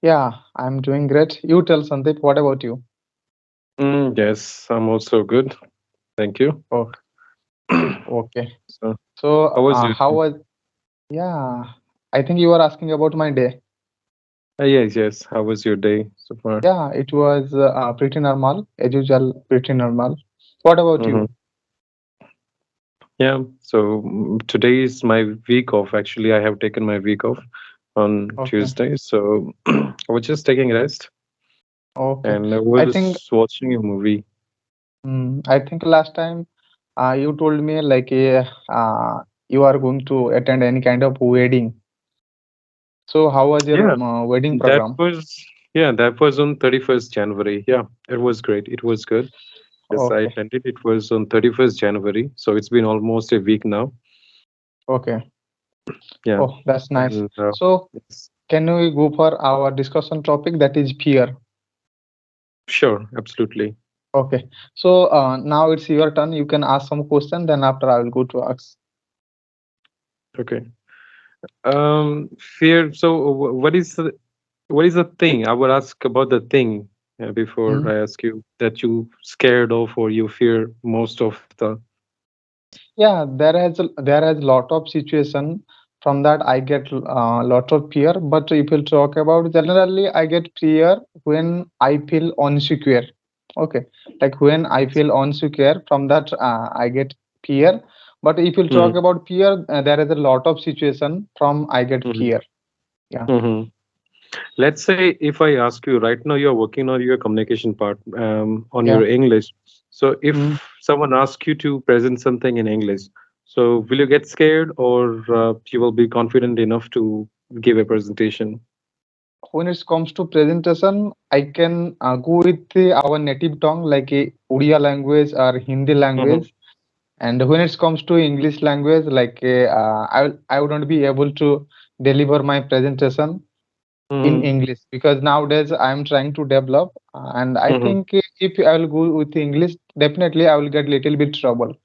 Yeah, I'm doing great. You tell Sandeep, what about you? Yes, I'm also good. Thank you. Oh, okay. So, So, how was your how day? was, yeah, I think you were asking about my day. Yes, yes. How was your day so far? Yeah, it was pretty normal, as usual, pretty normal. What about Mm-hmm. you? Yeah. So today is my week off. Actually, I have taken my week off on Okay, Tuesday. So I was just taking rest okay. and I I think, was watching a movie. I think last time you told me like you are going to attend any kind of wedding. So, how was your Yeah, wedding that program? was that was on 31st January. Yeah, it was great. It was good. Yes, I Okay, attended. It was on 31st January. So it's been almost a week now. okay. Yeah. Oh, that's nice. And So, yes. can we go for our discussion topic that is fear? Sure, absolutely. Okay. So now it's your turn. You can ask some question, then after I will go to ask. Okay. Fear. So, what is the thing? I would ask about the thing before Mm. I ask you that you scared of or you fear most of the. Yeah, there has lot of situation from that I get lot of fear. But if you talk about generally, I get fear when I feel insecure. Okay, like when I feel insecure, from that I get fear. But if you talk Mm-hmm. about fear, there is a lot of situation from I get fear. Yeah. Mm-hmm. Let's say if I ask you right now, you're working on your communication part on Yeah. your English. So, if Mm. someone asks you to present something in English, so will you get scared or you will be confident enough to give a presentation? When it comes to presentation, I can go with our native tongue like Odia language or Hindi Mm-hmm. language. And when it comes to English language, like I wouldn't be able to deliver my presentation in Mm-hmm. English because nowadays I'm trying to develop, and I Mm-hmm. think if I will go with English, definitely I will get little bit trouble.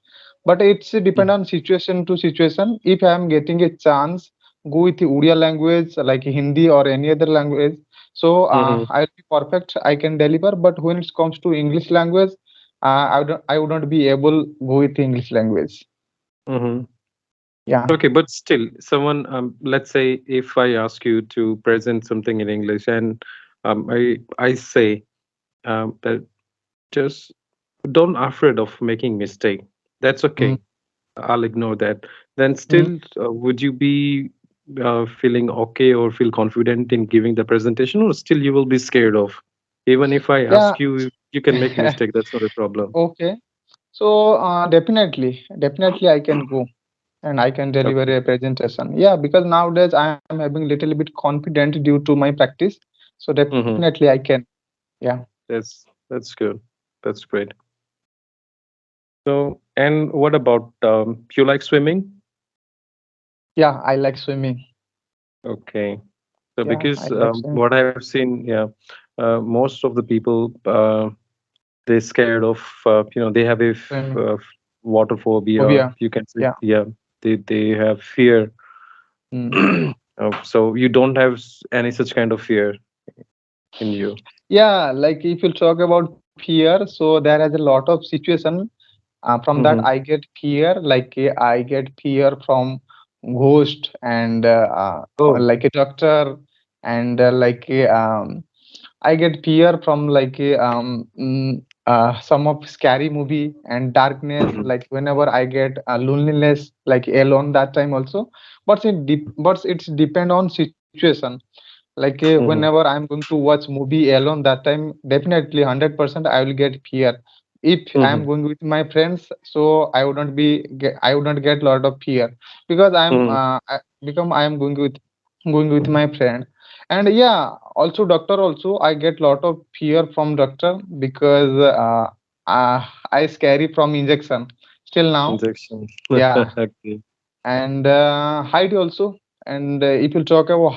But it's depend on situation to situation. If I am getting a chance, go with the Odia language like Hindi or any other language. So Mm-hmm. I'll be perfect. I can deliver. But when it comes to English language, I would not be able go with the English language. Mm-hmm. Yeah. Okay, but still, someone, let's say, if I ask you to present something in English, and I say that just don't afraid of making mistake. That's Mm, okay. I'll ignore that. Then mm. still, would you be feeling okay or feel confident in giving the presentation, or still you will be scared of? Even if I Yeah. ask you, you can make mistake. That's not a problem. Okay. So definitely I can go and I can deliver Okay. a presentation. Yeah, because nowadays I am having little bit confident due to my practice. So definitely Mm-hmm. I can. Yeah. That's good. That's great. So, and what about you like swimming? Yeah, I like swimming. Okay. So, Yeah, I because like swimming. what I've seen, yeah, most of the people they're scared of, they have a Swimming. water phobia. Phobia. You can say, Yeah. yeah, they have fear. Mm. So you don't have any such kind of fear in you. Yeah, like if you talk about fear, so there is a lot of situation. From that, Mm-hmm. I get fear. Like I get fear from ghost and Oh. like a doctor and I get fear from some of scary movie and darkness. Mm-hmm. Like whenever I get loneliness, like alone that time also. But it's depend on situation. Like whenever Mm-hmm. I'm going to watch movie alone, that time definitely 100% I will get fear. If I am Mm-hmm. going with my friends, so I would not get lot of fear because Mm-hmm. I am going with my friend. And yeah, also doctor also I get lot of fear from doctor because I scary from injection still now. Injection. Yeah. Okay. And height also. And if you talk about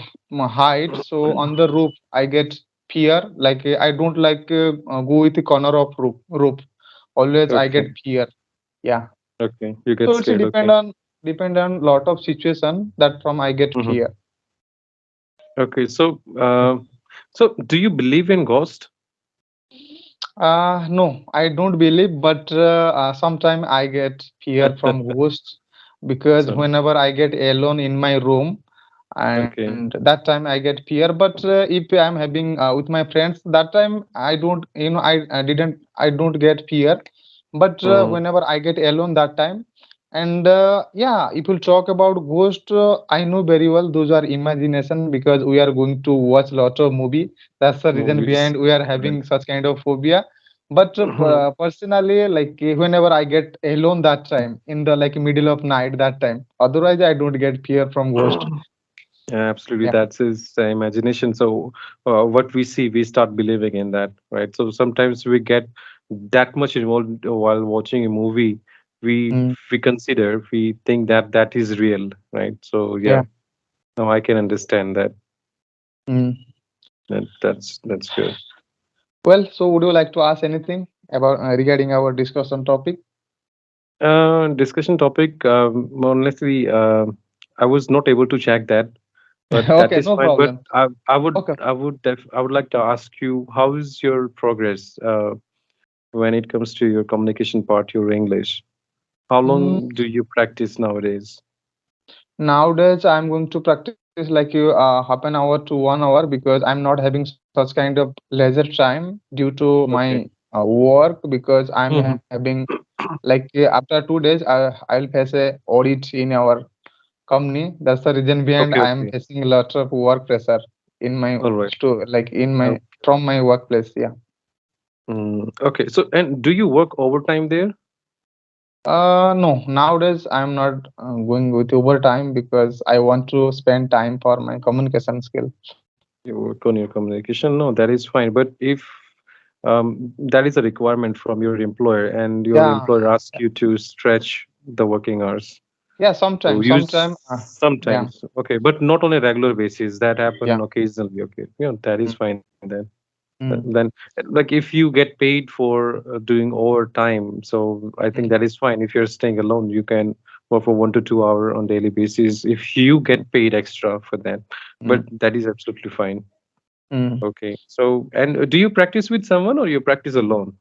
height, so on the roof I get fear. Like I don't like go with the corner of roof. Always I get Okay. fear. Yeah. Okay. You So get it's scared. Okay. depend on lot of situation that from I get Mm-hmm. fear. Okay. So, do you believe in ghost? No, I don't believe, but sometimes I get fear from ghosts because Some. whenever I get alone in my room, and Okay. that time I get fear. But if I'm having with my friends, that time I don't, I don't get fear. But Mm, whenever I get alone, that time, and yeah, if you talk about ghost, I know very well those are imagination because we are going to watch lot of movie. That's the reason movies. behind we are Right. having such kind of phobia. But personally, like whenever I get alone that time in the like middle of night that time, otherwise I don't get fear from ghost. Yeah, absolutely. Yeah. That's his imagination. So, what we see, we start believing in that, right? So sometimes we get that much involved while watching a movie. We Mm, we consider, we think that that is real, right? So yeah, yeah. now I can understand that. Mm. That's good. Well, so would you like to ask anything about regarding our discussion topic? Discussion topic. Honestly, I was not able to check that, but that Okay, is no fine. But problem. Okay. I would like to ask you, how is your progress when it comes to your communication part, your English? How Mm, long do you practice nowadays? nowadays, I'm going to practice like you half an hour to 1 hour because I'm not having such kind of leisure time due to my Okay. work because I'm Hmm. having like after 2 days I'll face a audit in our company. That's the reason behind Okay, I am okay. facing a lot of work pressure in my All right. like in my Uh, from my workplace. Yeah. okay. So, and do you work overtime there? No, nowadays I'm not going with overtime because I want to spend time for my communication skill. You work on your communication? No, that is fine. But if that is a requirement from your employer, and your Yeah, employer asks you to stretch the working hours, yeah. so Sometimes, you yeah, sometimes, okay, but not on a regular basis. That happen yeah. occasionally. Okay, yeah, that is Mm, fine then. mm, Then, like, if you get paid for doing overtime, so I think mm, that is fine. If you're staying alone, you can work for 1 to 2 hour on daily basis if you mm, get paid extra for that. But mm, that is absolutely fine. mm. Okay. So, and do you practice with someone or you practice alone?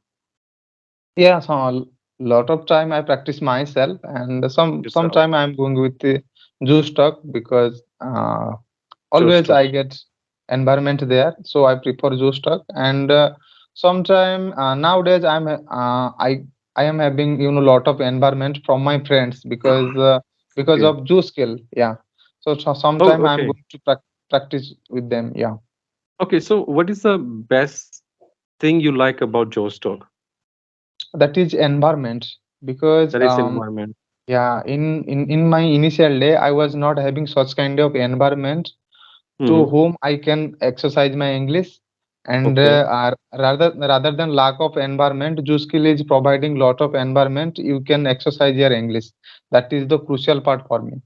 Yeah, so a lot of time I practice myself, and Yourself. sometime I'm going with the juice talk because Just always talk. I get environment there, so I prefer juice talk. And sometime nowadays I am having lot of environment from my friends because Okay. of juice skill. Yeah, so Oh, sometime I'm okay. going to practice with them. Yeah, Okay. So, what is the best thing you like about Joe's talk? that is environment because That is environment. yeah, in my initial day, I was not having such kind of environment to Hmm. whom I can exercise my English. And Okay. rather than lack of environment, Juskill is providing lot of environment. You can exercise your English. That is the crucial part for me.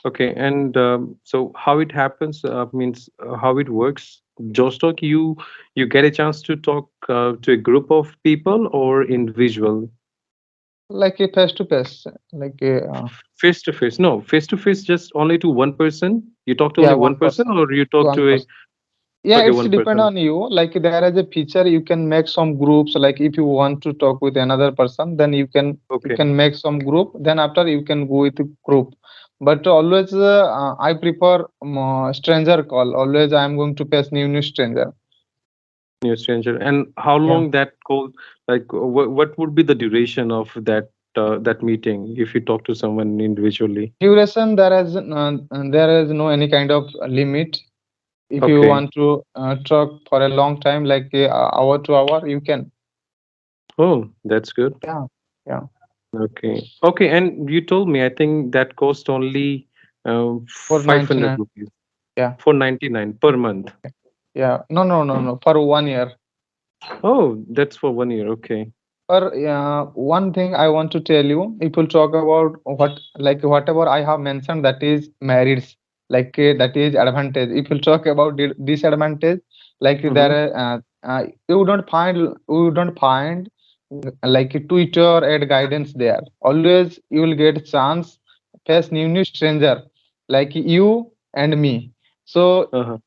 Okay. And so, how it happens means how it works. Joe's talk, you get a chance to talk to a group of people or individual. Like a face to face, like a Face to face. No, face to face, just only to one person. You talk to yeah, only one one person, person, or you talk one to a, person. Yeah, okay, it's one depend person. on you. Like there is a feature you can make some groups. Like if you want to talk with another person, then you Okay. can make some group. Then after you can go with the group. But always I prefer stranger call. Always I am going to face new stranger. New stranger. And how Yeah. long that call, like, what would be the duration of that meeting if you talk to someone individually? Duration there is no any kind of limit. If you Okay. want to talk for a long time, like hour to hour, you can. Oh, that's good. Yeah. Yeah. Okay. Okay. And you told me, I think that cost only For 500 99. rupees Yeah. for 99 per month. Yeah. No, no, no, no. For 1 year. Oh, that's for 1 year. Okay. Or one thing I want to tell you, if you talk about what like whatever I have mentioned, that is merits, like that is advantage. If you talk about disadvantage, like Mm-hmm. you don't find like a tutor and guidance there. Always you will get chance face new stranger like you and me. So Uh-huh.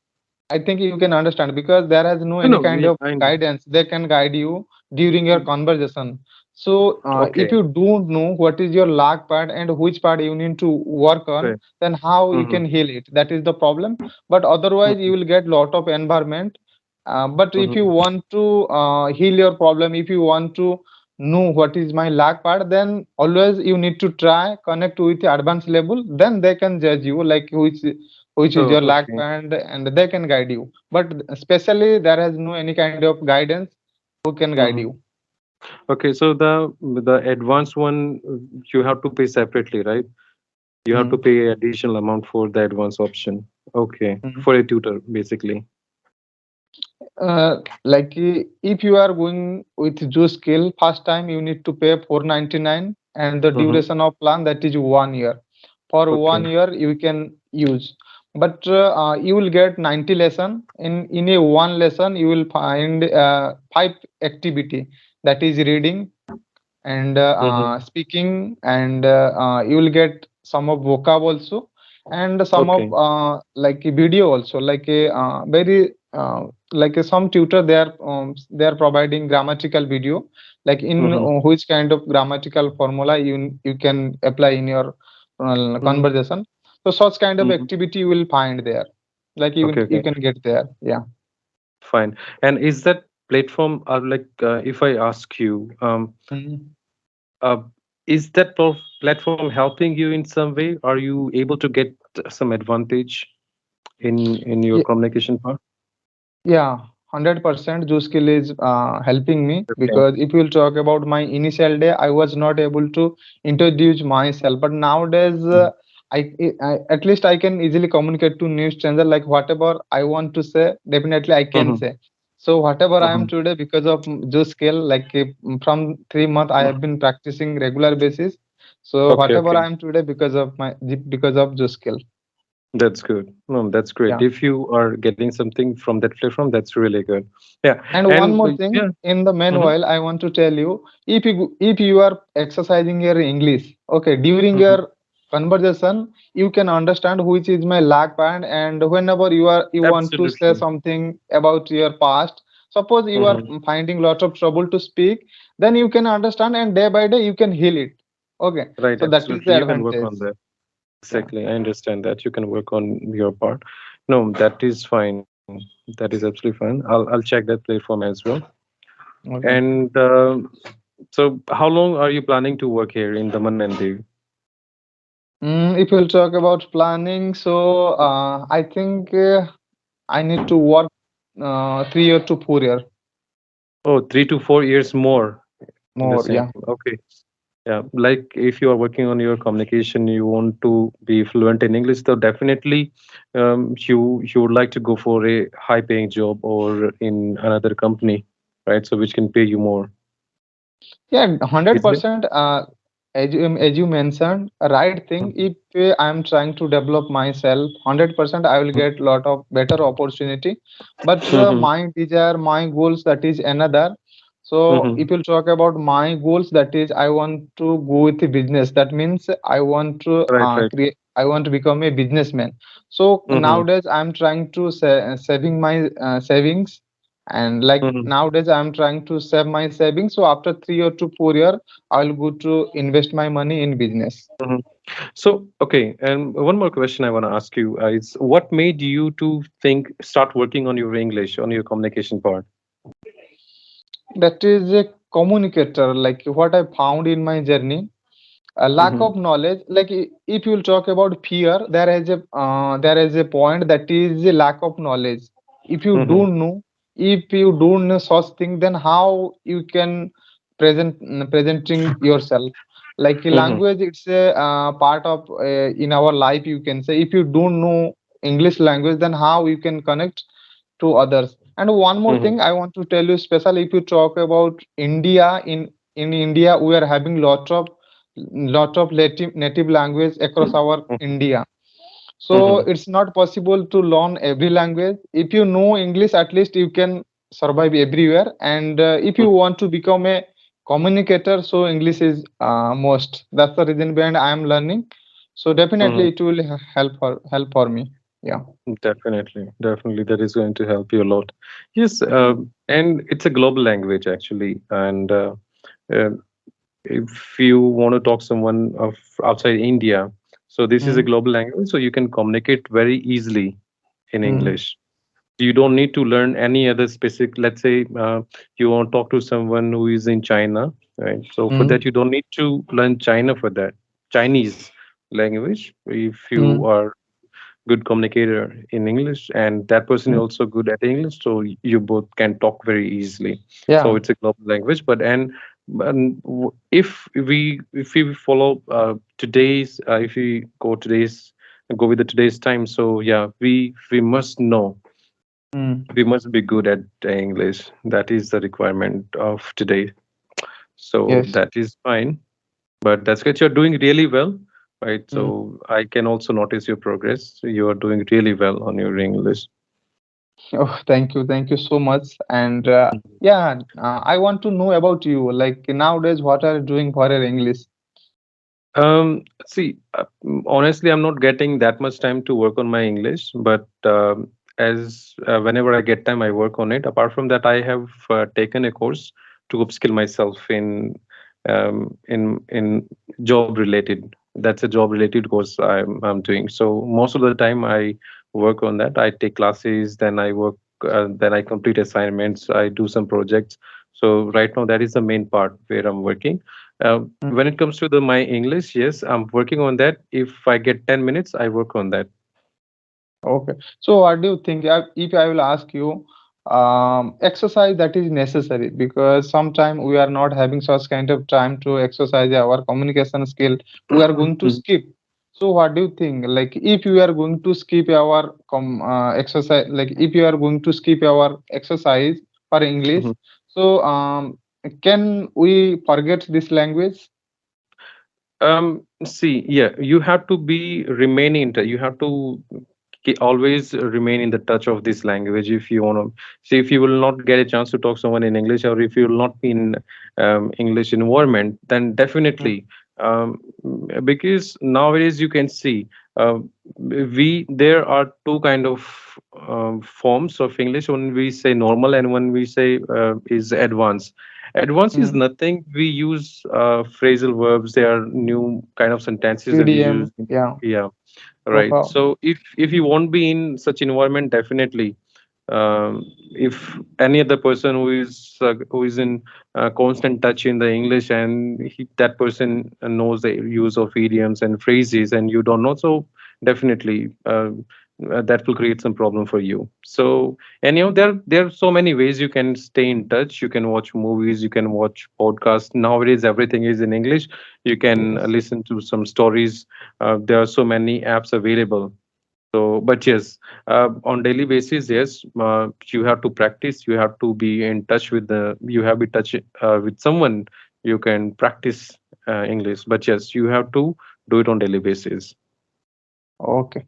I think you can understand because there has no No, any no, kind of I know. guidance. They can guide you during your conversation. So if Okay. you don't know what is your lag part and which part you need to work on, Right. then how you Mm-hmm. can heal it? That is the problem. But otherwise, you Mm-hmm. will get lot of environment. But if you Mm-hmm. want to heal your problem, if you want to know what is my lag part, then always you need to try connect with the advanced level. Then they can judge you like which is Oh, your lag okay. band and they can guide you, but especially there has no any kind of guidance who can guide Mm-hmm. you. Okay, so the advanced one you have to pay separately, right? You have to Mm. pay additional amount for the advanced option. Okay, Mm. for a tutor basically. Like if you are going with juice skill first time you need to pay 499 and the Mm-hmm. duration of plan that is 1 year. For Okay. 1 year you can use, but you will get 90 lesson. In a one lesson you will find five activity, that is reading and Mm-hmm. speaking and you will get some of vocab also and some of Okay. like a video also like a very like some tutor they are providing grammatical video like in Mm-hmm. which kind of grammatical formula you can apply in your Mm-hmm. conversation. So such kind of Mm-hmm. activity you will find there, like Okay, you okay, can get there. Yeah. fine. And is that platform, like, if I ask you, Mhm. uh, is that platform helping you in some way? Are you able to get some advantage in your communication part? Yeah, 100% Juice skill is helping me Okay. because if you'll talk about my initial day, I was not able to introduce myself. But nowadays, at least I can easily communicate to new stranger like whatever I want to say, definitely I can Mm-hmm. say. So whatever I am Mm-hmm. today because of Juice skill, like from 3 months I have been practicing regular basis. So Okay, whatever okay. I am today because of Juice skill. That's good. No, that's great. Yeah. If you are getting something from that platform, that's really good. Yeah. And one And more thing, yeah. in the Mm-hmm. meanwhile, I want to tell you, if you are exercising your English, okay, during Mm-hmm. your conversation, you can understand which is my lag band, and whenever you want to say Absolutely. something about your past, suppose you are Mm-hmm. finding lot of trouble to speak, then you can understand, and day by day you can heal it. Okay, Right, so that is absolutely. the You can work advantage. on that. Yeah. Exactly. I understand that. You can work on your part. No, that is fine. That is absolutely fine. I'll check that platform as well. Okay. And so how long are you planning to work here in Daman and Diu? If we'll talk about planning, so I think I need to work 3 year to 4 year Oh, 3 to 4 years more in the more. same. Yeah. Okay. Yeah. Like if you are working on your communication, you want to be fluent in English, so definitely you would like to go for a high paying job or in another company, right? So which can pay you more, Yeah, hundred isn't it? percent. As you mentioned, a right thing. Mhm. If I am trying to develop myself, 100% I will get lot of better opportunity. But Mhm. my desire, my goals, that is another. So Mhm. if you talk about my goals, that is I want to go with the business. That means I want to Right, right. create. I want to become a businessman. So Mhm. nowadays I'm trying to saving my savings, and like Mhm. nowadays I'm trying to save my savings, so after 3 or 4 year I'll go to invest my money in business. Mhm. So, okay, and one more question I want to ask you is what made you to think start working on your English, on your communication part? That is a communicator, like what I found in my journey, a lack Mm-hmm. of knowledge. Like if you'll talk about fear, there is a point that is a lack of knowledge. If you Mm-hmm. don't know, if you don't know such thing, then how you can presenting yourself. Like a Mm-hmm. language, it's a part of in our life, you can say. If you don't know English language, then how you can connect to others. And one more Mm-hmm. thing I want to tell you, especially if you talk about India, in India we are having lot of native language across our India. So Mm-hmm. it's not possible to learn every language. If you know English, at least you can survive everywhere. And if you want to become a communicator, so English is most. That's the reason behind I am learning. So Mm-hmm. definitely it will help for me. Yeah. Definitely, definitely, that is going to help you a lot. Yes, and it's a global language actually, and uh, if you want to talk someone of outside India, so this is a Mm, global language, so you can communicate very easily in mm, English. You don't need to learn any other specific. Let's say you want to talk to someone who is in China, right? So for that, mm, you don't need to learn China for that Chinese language. If you mm, are good communicator in English and that person is mm. also good at English, so you both can talk very easily. So Yeah. it's a global language. But if we follow today's if we go with the today's time, so yeah, we must know, Mm. we must be good at English. That is the requirement of today. So Yes. that is fine. But that's good. You're doing really well, right? Mm. So I can also notice your progress. You are doing really well on your English. Oh, thank you so much. And yeah, I want to know about you. Like nowadays, what are you doing for your English? See, honestly, I'm not getting that much time to work on my English, but as whenever I get time, I work on it. Apart from that, I have taken a course to upskill myself in job related. That's a job related course I'm doing. So most of the time, I work on that. I take classes, then I work, then I complete assignments. I do some projects. So right now, that is the main part where I'm working. Mm. When it comes to the my English, yes, I'm working on that. If I get 10 minutes, I work on that. Okay. So what do you think? If I will ask you, exercise that is necessary because sometimes we are not having such kind of time to exercise our communication skill. We are going to Mhm, skip. So what do you think? Like if you are going to skip our exercise, like if you are going to skip our exercise for English, mhm. so can we forget this language? See, yeah, you have to be remaining you have to always remain in the touch of this language if you want to see, if you will not get a chance to talk someone in English, or if you will not be in English environment, then Mm, definitely, because nowadays you can see, uh, there are two kind of forms of English. When we say normal and when we say is advanced. Advanced is mm. nothing. We use phrasal verbs. There are new kind of sentences that we EDM, use. yeah, Yeah, right. proper. So if you won't be in such environment, definitely, if any other person who is in constant touch in the English, and that person knows the use of idioms and phrases, and you don't know, so definitely that will create some problem for you. So anyhow, there are so many ways you can stay in touch. You can watch movies, you can watch podcasts. Nowadays, everything is in English. You can Yes. listen to some stories. There are so many apps available. So, but yes, on daily basis, yes, you have to practice. You have to be in touch with you have to be touch with someone. You can practice English, but yes, you have to do it on daily basis. Okay.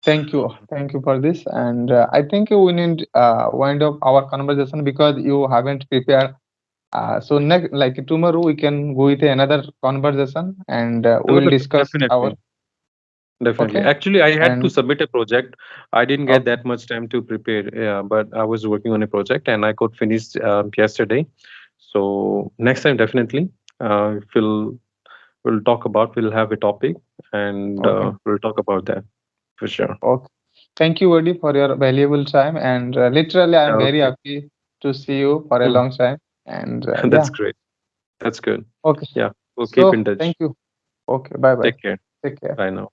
Thank you. Thank you for this. And I think we need wind up our conversation because you haven't prepared. So next, like tomorrow, we can go with another conversation and we'll Tomorrow, discuss our. definitely, definitely. Okay. Actually, I had to And submit a project. I didn't get okay. that much time to prepare, but I was working on a project and I got finished yesterday. So next time, definitely, we'll talk about. We'll have a topic and Okay. we'll talk about that for sure. Okay. Thank you, Vadi, for your valuable time. And literally, I'm very Okay. happy to see you for a Hmm. long time. And That's yeah. great. That's good. Okay. Yeah, we'll keep in So touch. thank you. Okay. Bye bye. Take care. Take care. Bye now.